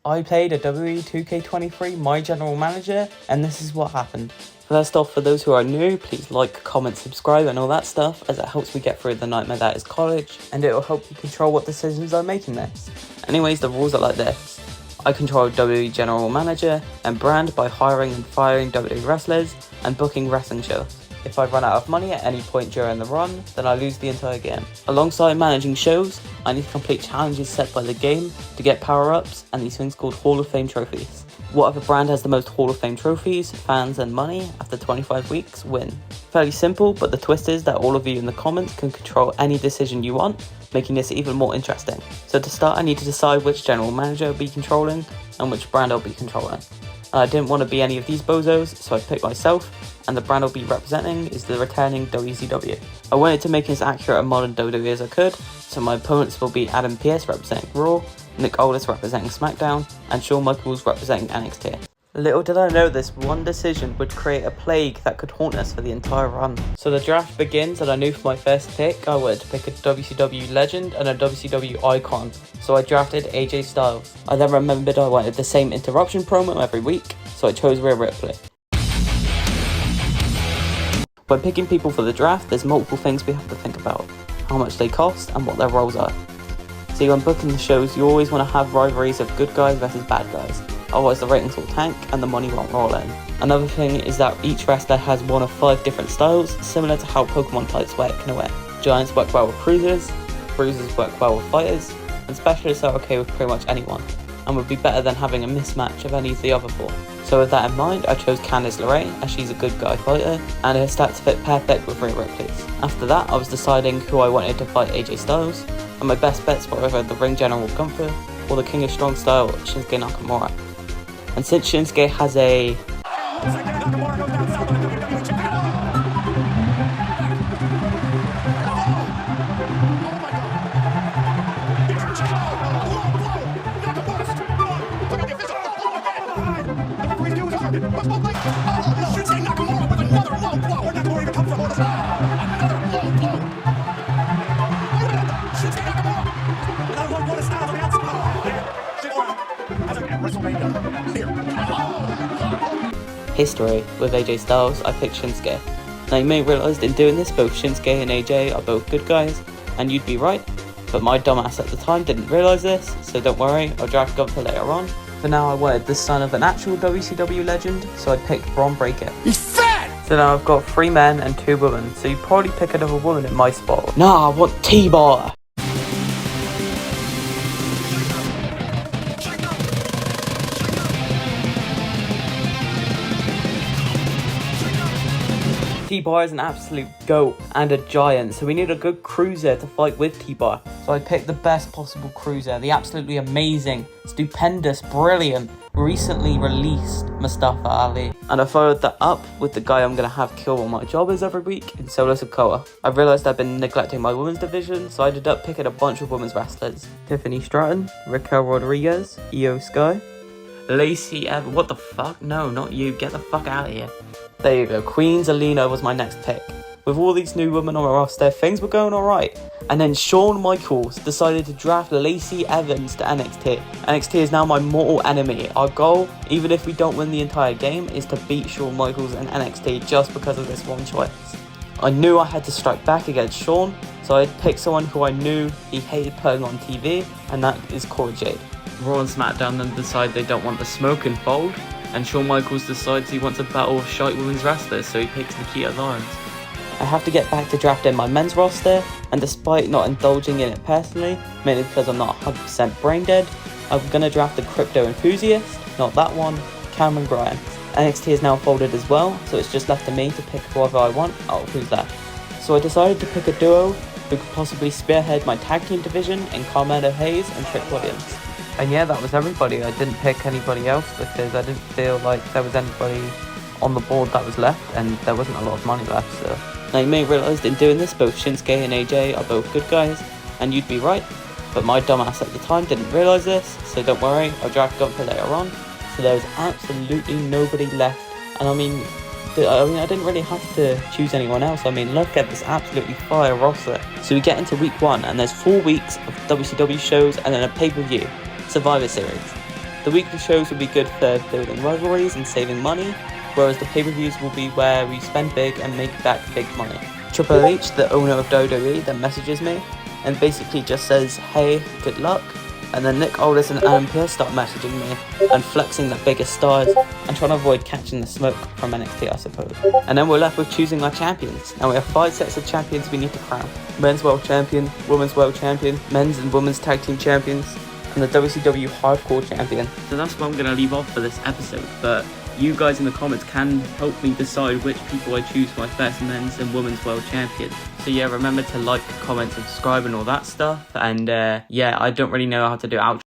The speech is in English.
I played a WWE 2K23 My General Manager, and this is what happened. First off, for those who are new, please like, comment, subscribe and all that stuff, as it helps me get through the nightmare that is college, and it will help you control what decisions I make in this. Anyways, the rules are like this. I control WWE General Manager and brand by hiring and firing WWE wrestlers and booking wrestling shows. If I run out of money at any point during the run, then I lose the entire game. Alongside managing shows, I need to complete challenges set by the game to get power-ups and these things called Hall of Fame trophies. Whatever brand has the most Hall of Fame trophies, fans and money after 25 weeks win. Fairly simple, but the twist is that all of you in the comments can control any decision you want, making this even more interesting. So to start, I need to decide which general manager I'll be controlling and which brand I'll be controlling. I didn't want to be any of these bozos, so I picked myself, and the brand I'll be representing is the returning WCW. I wanted to make it as accurate a modern WWE as I could, so my opponents will be Adam Pearce representing Raw, Nick Aldis representing SmackDown, and Shawn Michaels representing NXT. Little did I know this one decision would create a plague that could haunt us for the entire run. So the draft begins, and I knew for my first pick I would pick a WCW legend and a WCW icon, so I drafted AJ Styles. I then remembered I wanted the same interruption promo every week, so I chose Rhea Ripley. When picking people for the draft, there's multiple things we have to think about. How much they cost and what their roles are. See, when booking the shows, you always want to have rivalries of good guys versus bad guys. Otherwise the ratings will tank and the money won't roll in. Another thing is that each wrestler has one of 5 different styles, similar to how Pokemon types work in a way. Giants work well with cruisers, bruisers work well with fighters, and specialists are okay with pretty much anyone, and would be better than having a mismatch of any of the other 4. So with that in mind, I chose Candice LeRae, as she's a good guy fighter, and her stats fit perfect with Rhea Ripley's. After that, I was deciding who I wanted to fight AJ Styles, and my best bets were either the Ring General Gunther or the King of Strong Style, Shinsuke Nakamura. And since Shinsuke has a history with AJ Styles, I picked Shinsuke. Now you may realise in doing this, both Shinsuke and AJ are both good guys, and you'd be right, but my dumbass at the time didn't realise this, so don't worry, I'll draft Gunther later on. For now I wanted the son of an actual WCW legend, so I picked Braun Breaker. He's fat! So now I've got 3 men and 2 women, so you'd probably pick another woman in my spot. Nah, I want T-Bar! T-Bar is an absolute goat and a giant, so we need a good cruiser to fight with T-Bar. So I picked the best possible cruiser, the absolutely amazing, stupendous, brilliant, recently released Mustafa Ali. And I followed that up with the guy I'm going to have kill all my jobbers every week in Solo Sikoa. I realised I'd been neglecting my women's division, so I ended up picking a bunch of women's wrestlers. Tiffany Stratton, Raquel Rodriguez, Io Sky, Lacey Evans. What the fuck? No, not you. Get the fuck out of here. There you go. Queen Zelina was my next pick. With all these new women on my roster, things were going alright. And then Shawn Michaels decided to draft Lacey Evans to NXT. NXT is now my mortal enemy. Our goal, even if we don't win the entire game, is to beat Shawn Michaels in NXT just because of this one choice. I knew I had to strike back against Shawn, so I picked someone who I knew he hated putting on TV, and that is Cora Jade. Raw and SmackDown then decide they don't want the smoke involved, and Shawn Michaels decides he wants a battle of shite women's wrestlers, so he picks Nikita Lawrence. I have to get back to drafting my men's roster, and despite not indulging in it personally, mainly because I'm not 100% brain dead, I'm going to draft the crypto enthusiast, not that one, Cameron Grimes. NXT is now folded as well, so it's just left to me to pick whoever I want out of who's left. So I decided to pick a duo who could possibly spearhead my tag team division in Carmelo Hayes and Trick Williams. And yeah, that was everybody. I didn't pick anybody else because I didn't feel like there was anybody on the board that was left, and there wasn't a lot of money left, so. Now you may realise in doing this, both Shinsuke and AJ are both good guys, and you'd be right, but my dumbass at the time didn't realise this, so don't worry, I'll draft Gunther later on. So there's absolutely nobody left, and I mean, I didn't really have to choose anyone else. I mean, look at this absolutely fire roster. So we get into week 1, and there's 4 weeks of WCW shows and then a pay-per-view, Survivor Series. The weekly shows will be good for building rivalries and saving money, whereas the pay-per-views will be where we spend big and make back big money. Triple H, the owner of WWE, then messages me and basically just says, hey, good luck. And then Nick Aldis and Adam Pearce start messaging me and flexing the biggest stars and trying to avoid catching the smoke from NXT, I suppose. And then we're left with choosing our champions. Now we have 5 sets of champions we need to crown. Men's World Champion, Women's World Champion, Men's and Women's Tag Team Champions, and the WCW Hardcore Champion. So that's where I'm going to leave off for this episode, but you guys in the comments can help me decide which people I choose for my first Men's and Women's World Champion. So yeah, remember to like, comment, subscribe and all that stuff. And yeah, I don't really know how to do outro